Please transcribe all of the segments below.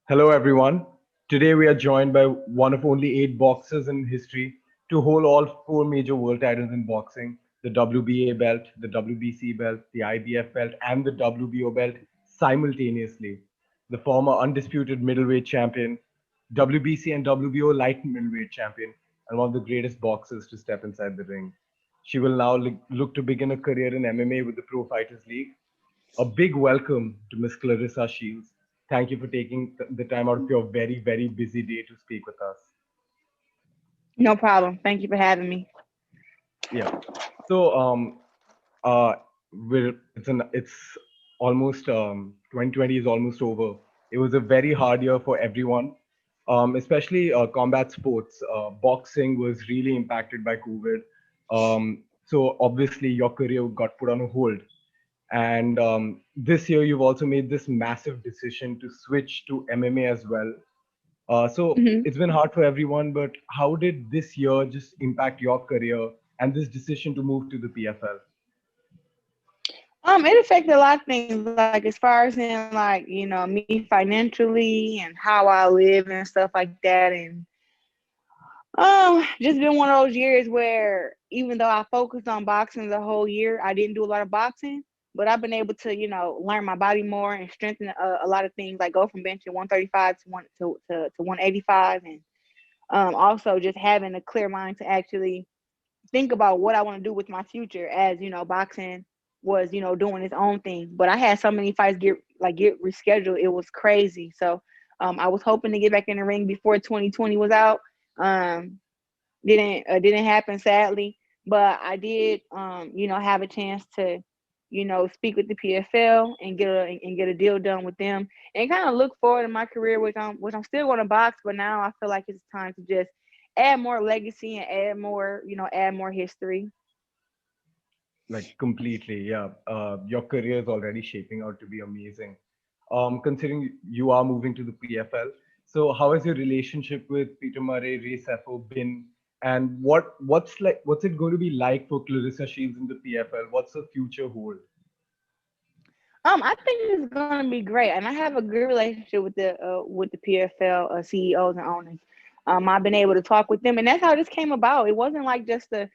Hello, everyone. Today we are joined by one of only eight boxers in history to hold all four major world titles in boxing: the WBA belt, the WBC belt, the IBF belt, and the WBO belt simultaneously. The former undisputed middleweight champion, WBC and WBO light middleweight champion, and one of the greatest boxers to step inside the ring. She will now look to begin a career in MMA with the Pro Fighters League. A big welcome to Miss Claressa Shields. Thank you for taking the time out of your very, very busy day to speak with us. No problem. Thank you for having me. Yeah. So, uh, it's almost 2020 is almost over. It was a very hard year for everyone, especially combat sports. Boxing was really impacted by COVID. So obviously your career got put on a hold. And this year, you've also made this massive decision to switch to MMA as well. So hmm it's been hard for everyone, but how did this year just impact your career and this decision to move to the PFL? it affected a lot of things, like as far as in me financially and how I live and stuff like that, and just been one of those years where even though I focused on boxing the whole year, I didn't do a lot of boxing, but I've been able to learn my body more and strengthen a lot of things, like go from benching 135 to 185, and also just having a clear mind to actually think about what I want to do with my future, as boxing was doing its own thing. But I had so many fights get rescheduled. It was crazy. So I was hoping to get back in the ring before 2020 was out. Um, didn't happen, sadly, but I did have a chance to speak with the PFL and get a deal done with them, and kind of look forward in my career, which I'm still going to box, but now I feel like it's time to just add more legacy and add more history. Like completely, yeah. Your career is already shaping out to be amazing. Considering you are moving to the PFL, so how has your relationship with Peter Murray, Ray Sefo been, and what's it going to be like for Claressa Shields in the PFL? What's the future hold? I think it's gonna be great, and I have a good relationship with the PFL CEOs and owners. I've been able to talk with them, and that's how this came about. It wasn't like just a,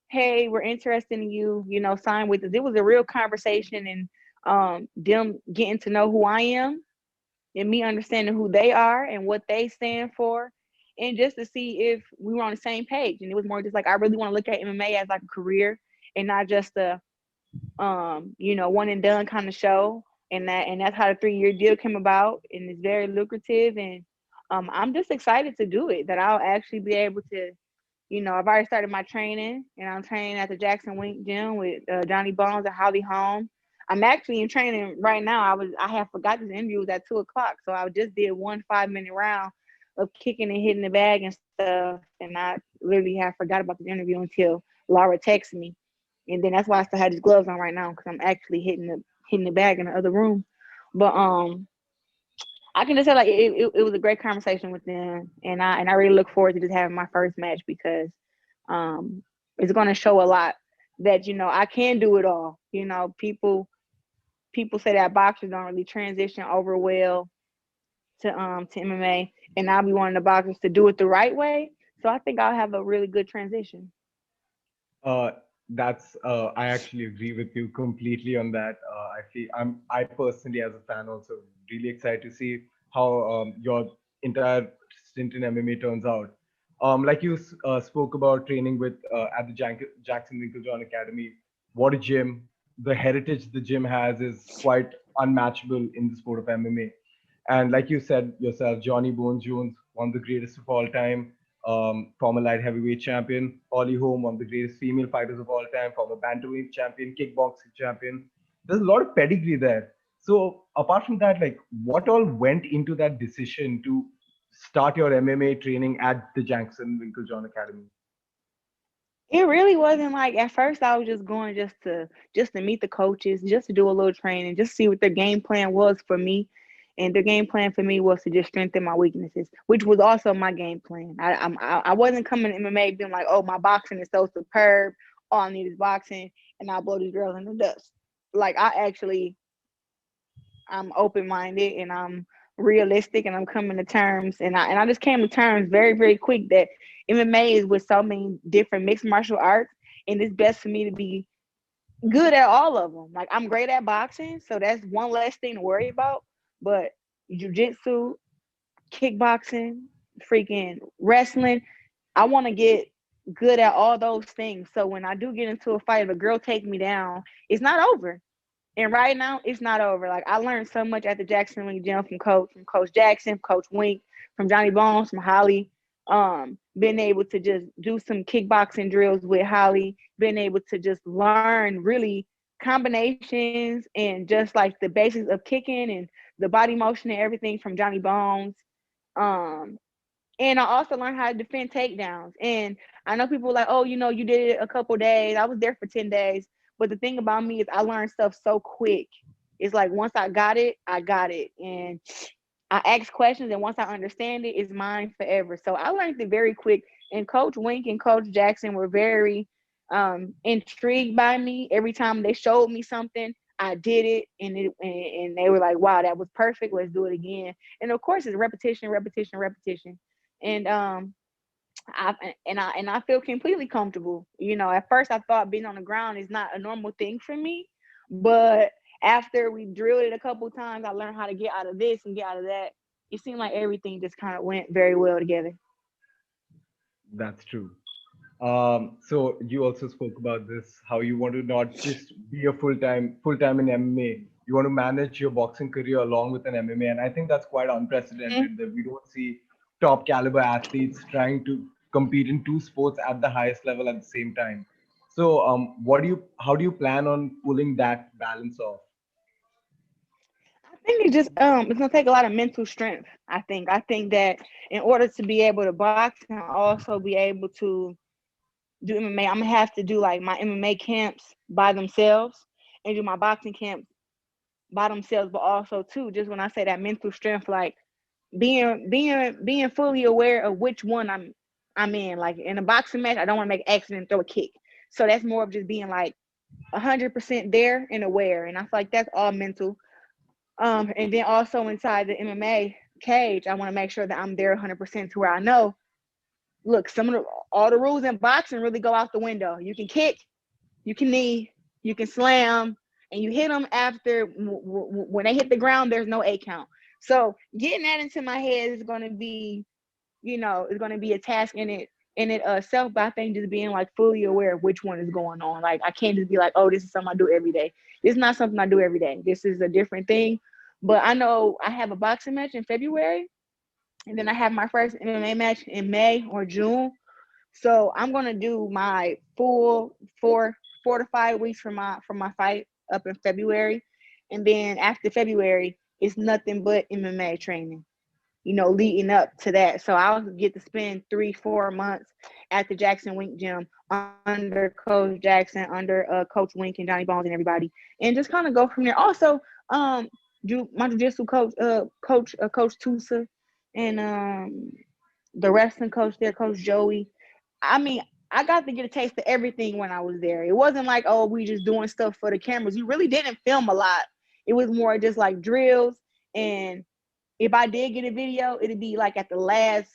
"Hey, we're interested in you," sign with us. It was a real conversation, and them getting to know who I am, and me understanding who they are and what they stand for, and just to see if we were on the same page. And it was more just like, I really want to look at MMA as like a career and not just a one and done kind of show. And that's how the 3 year deal came about, and it's very lucrative. And I'm just excited to do it. That I'll actually be able to, I've already started my training, and I'm training at the Jackson Wink Gym with Johnny Bones and Holly Holm. I'm actually in training right now. I have forgot this interview was at 2 o'clock, so I just did one 5 minute round of kicking and hitting the bag and stuff, and I literally have forgot about the interview until Laura texted me, and then that's why I still have these gloves on right now, because I'm actually hitting the bag in the other room. But I can just say, like, it was a great conversation with them, and I really look forward to just having my first match, because um it's going to show a lot that I can do it all. People say that boxers don't really transition over well to MMA, and I'll be one of the boxers to do it the right way. So I think I'll have a really good transition. Uh, that's I actually agree with you completely on that. I personally, as a fan, also really excited to see how your entire stint in MMA turns out. Like you spoke about training with at the Jackson Winklejohn Academy. What a gym! The heritage the gym has is quite unmatchable in the sport of MMA. And like you said yourself, Johnny Bones Jones, one of the greatest of all time, former light heavyweight champion, Holly Holm, one of the greatest female fighters of all time, former bantamweight champion, kickboxing champion. There's a lot of pedigree there. So apart from that, like what all went into that decision to start your MMA training at the Jackson Winklejohn Academy? It really wasn't like, at first I was just going just to meet the coaches, just to do a little training, just see what their game plan was for me. And their game plan for me was to just strengthen my weaknesses, which was also my game plan. I wasn't coming to MMA being like, "Oh, my boxing is so superb. All I need is boxing, and I'll blow these girls in the dust." Like, I'm open minded, and I'm realistic, and I'm coming to terms, and I just came to terms very, very quick that MMA is with so many different mixed martial arts, and it's best for me to be good at all of them. Like, I'm great at boxing, so that's one less thing to worry about. But jujitsu, kickboxing, freaking wrestling, I want to get good at all those things. So when I do get into a fight, if a girl takes me down, it's not over. And right now, it's not over. Like, I learned so much at the Jackson Wink Gym from Coach Jackson, Coach Wink, from Johnny Bones, from Holly. Being able to just do some kickboxing drills with Holly, being able to just learn really combinations and just like the basics of kicking and the body motion and everything from Johnny Bones. Um, and I also learned how to defend takedowns. And I know people are like, oh, you did it a couple days. I was there for 10 days. But the thing about me is I learned stuff so quick. It's like once I got it, I got it. And I ask questions, and once I understand it, it's mine forever. So I learned it very quick. And Coach Wink and Coach Jackson were very intrigued by me. Every time they showed me something, I did it, and they were like, "Wow, that was perfect. Let's do it again." And of course, it's repetition, repetition, repetition. And I feel completely comfortable. At first I thought being on the ground is not a normal thing for me, but after we drilled it a couple times, I learned how to get out of this and get out of that. It seemed like everything just kind of went very well together. That's true. So you also spoke about this, how you want to not just be a full time in MMA. You want to manage your boxing career along with an MMA, and I think that's quite Mm-hmm. unprecedented that we don't see top caliber athletes trying to compete in two sports at the highest level at the same time. So, how do you plan on pulling that balance off? I think it's gonna take a lot of mental strength. I think that in order to be able to box and also be able to do MMA, I'm gonna have to do like my MMA camps by themselves and do my boxing camps by themselves, but also too, just when I say that mental strength, like being fully aware of which one I'm in. Like in a boxing match, I don't want to make an accident and throw a kick. So that's more of just being like 100% there and aware. And I feel like that's all mental. And then also inside the MMA cage, I want to make sure that I'm there 100% to where I know. Look, all the rules in boxing really go out the window. You can kick, you can knee, you can slam, and you hit them after when they hit the ground. There's no A count. So getting that into my head is going to be, is going to be a task in it self. But I think just being like fully aware of which one is going on. Like I can't just be like, oh, this is something I do every day. This is not something I do every day. This is a different thing. But I know I have a boxing match in February, and then I have my first MMA match in May or June. So I'm gonna do my full 4 to 5 weeks for my fight up in February, and then after February, it's nothing but MMA training. Leading up to that. So I'll get to spend 3-4 months at the Jackson Wink Gym under Coach Jackson, under Coach Wink and Johnny Bones and everybody, and just kind of go from there. Also, um, my jiu-jitsu coach, Coach Tusa, and the wrestling coach there, Coach Joey. I mean, I got to get a taste of everything when I was there. It wasn't like, oh, we just doing stuff for the cameras. You really didn't film a lot. It was more just like drills. And if I did get a video, it'd be like at the last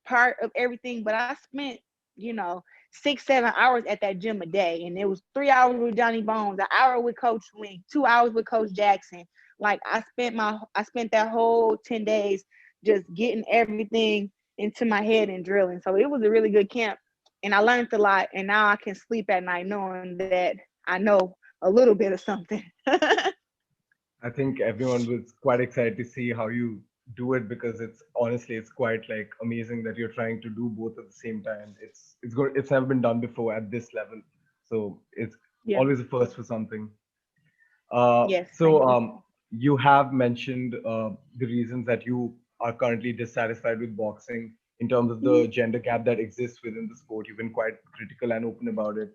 part of everything. But I spent, 6-7 hours at that gym a day. And it was 3 hours with Johnny Bones, an hour with Coach Wink, 2 hours with Coach Jackson. Like I spent that whole 10 days just getting everything into my head and drilling. So it was a really good camp, and I learned a lot. And now I can sleep at night knowing that I know a little bit of something. I think everyone was quite excited to see how you do it because it's quite like amazing that you're trying to do both at the same time. It's never been done before at this level, so it's Yeah. always a first for something. Yes. So Thank you. you have mentioned the reasons that you are currently dissatisfied with boxing in terms of Mhm. the gender gap that exists within the sport. You've been quite critical and open about it.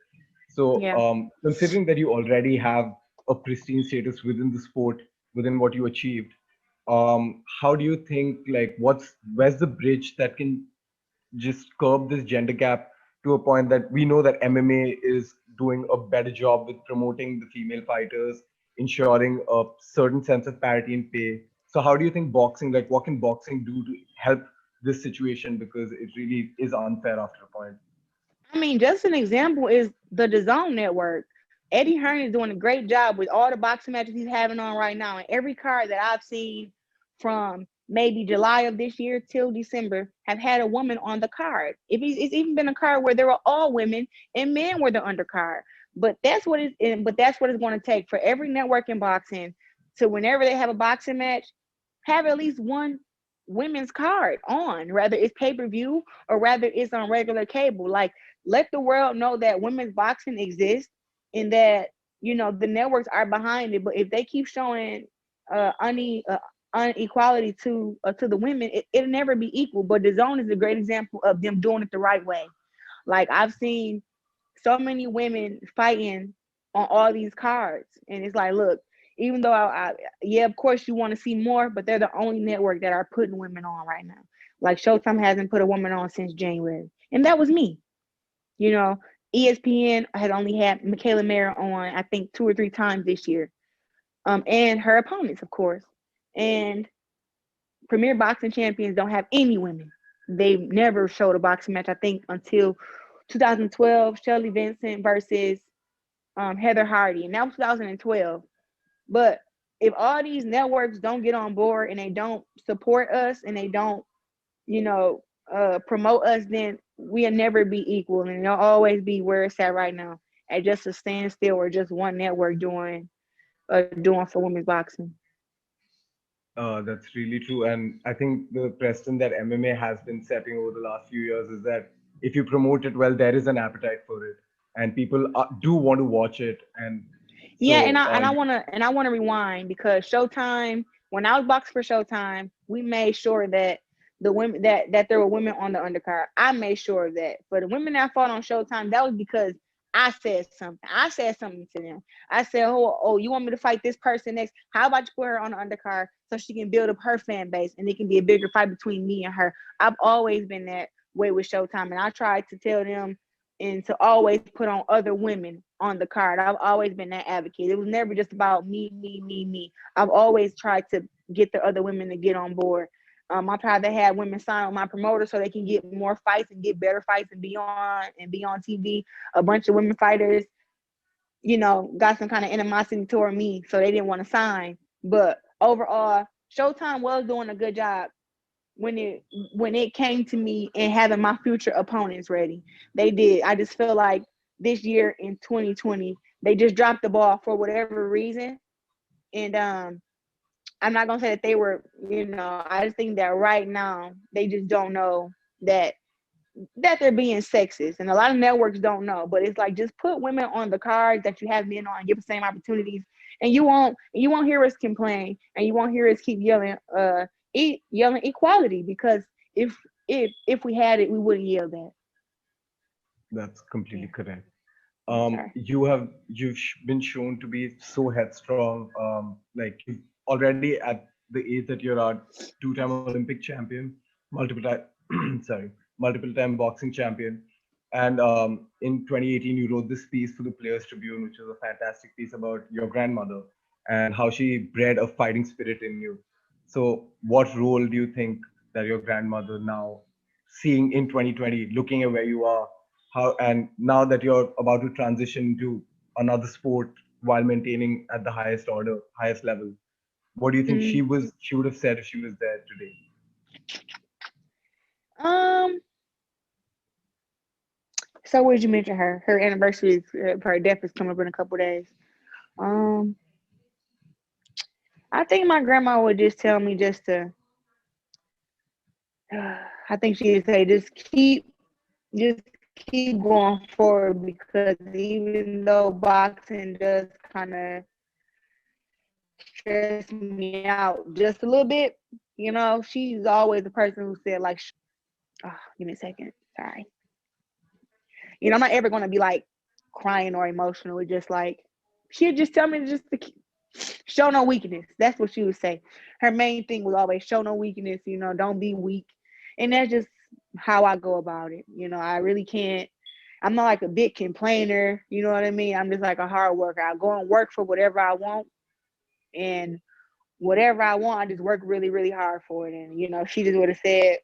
So, Yeah. considering that you already have a pristine status within the sport, within what you achieved, how do you think, like, where's the bridge that can just curb this gender gap to a point that we know that MMA is doing a better job with promoting the female fighters, ensuring a certain sense of parity in pay. So how do you think boxing, like what can boxing do to help this situation? Because it really is unfair after a point. I mean, just an example is the DAZN network. Eddie Hearn is doing a great job with all the boxing matches he's having on right now. And every card that I've seen from maybe July of this year till December have had a woman on the card. It's even been a card where there were all women and men were the undercard. But that's what it's going to take for every network in boxing to, whenever they have a boxing match, have at least one women's card on, whether it's pay-per-view or rather it's on regular cable. Like, let the world know that women's boxing exists and that, you know, the networks are behind it. But if they keep showing uh, unequality to the women, it'll never be equal. But the zone is a great example of them doing it the right way. Like, I've seen so many women fighting on all these cards, and it's like, look, even though yeah, of course you want to see more, but they're the only network that are putting women on right now. Like, Showtime hasn't put a woman on since January, and that was me. You know, ESPN had only had Michaela Mayer on, I think, 2 or 3 times this year, and her opponents, of course. And Premier Boxing Champions don't have any women. They've never showed a boxing match, I think, until 2012, Shelley Vincent versus Heather Hardy, and that was 2012. But if all these networks don't get on board and they don't support us and they don't, you know, promote us, then we'll never be equal, and it'll always be where it's at right now, at just a standstill or just one network doing for women's boxing. That's really true. And I think the precedent that MMA has been setting over the last few years is that if you promote it well, there is an appetite for it, and people do want to watch it. And Yeah, and so, I wanna rewind, because Showtime, when I was boxing for Showtime, we made sure that the women that there were women on the undercard. I made sure of that. For the women that fought on Showtime, that was because I said something. I said something to them. I said, oh, you want me to fight this person next? How about you put her on the undercard so she can build up her fan base and it can be a bigger fight between me and her. I've always been that way with Showtime, and I tried to tell them and to always put on other women on the card. I've always been that advocate. It was never just about me, me, me, me. I've always tried to get the other women to get on board. I tried to have women sign on my promoter so they can get more fights and get better fights and be on TV. A bunch of women fighters, you know, got some kind of animosity toward me, so they didn't want to sign. But overall, Showtime was doing a good job when it came to me and having my future opponents ready. They did. I just feel like this year in 2020, they just dropped the ball for whatever reason. And I'm not gonna say that they were, you know, I just think that right now they just don't know that they're being sexist, and a lot of networks don't know. But it's like, just put women on the cards that you have men on and give the same opportunities, and you won't hear us complain, and you won't hear us keep yelling equality, because if we had it, we wouldn't yell that. that's completely Yeah, correct. I'm sorry. Been shown to be so headstrong. Like you've already at the age that you're at, two-time Olympic champion, multiple time, sorry, multiple time boxing champion, and in 2018 you wrote this piece for the Players Tribune, which is a fantastic piece about your grandmother and how she bred a fighting spirit in you. So, what role do you think that your grandmother now, seeing in 2020, looking at where you are, how, and now that you're about to transition to another sport while maintaining at the highest order, highest level, what do you think Mm, she would have said if she was there today? um. So, what did you mention her? Her anniversary is her death is coming up in a couple days. Um. I think my grandma would just tell me just to. I think she'd say just keep going forward, because even though boxing does kind of stress me out just a little bit, you know, she's always the person who said like, oh, give me a second, sorry. You know, I'm not ever gonna be like crying or emotional. It's just like, she'd just tell me just to show no weakness. That's what she would say. Her main thing was always show no weakness. You know, don't be weak, and that's just how I go about it. You know, I really can't. I'm not like a big complainer. You know what I mean? I'm just like a hard worker. I go and work for whatever I want, and whatever I want, I just work really, really hard for it. And, you know, she just would have said,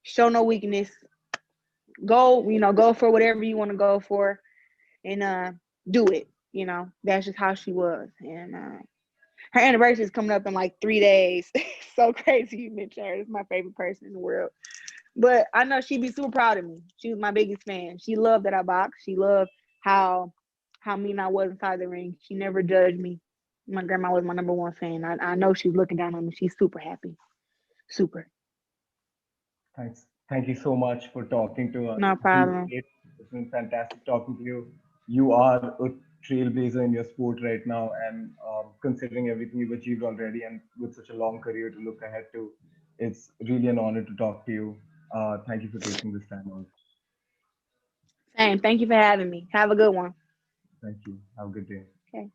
show no weakness. Go, you know, go for whatever you want to go for and do it. You know, that's just how she was. And her anniversary is coming up in like 3 days. So crazy you mentioned her. It's my favorite person in the world. But I know she'd be super proud of me. She was my biggest fan. She loved that I boxed. She loved how mean I was inside the ring. She never judged me. My grandma was my number one fan. I know she's looking down on me. She's super happy. Super. Thanks. Thank you so much for talking to us. No It's been problem. great. It's been fantastic talking to you. You are a trailblazer in your sport right now, and considering everything you've achieved already, and with such a long career to look ahead to, it's really an honor to talk to you. Thank you for taking this time out. Same. Thank you for having me. Have a good one. Thank you. Have a good day. Okay.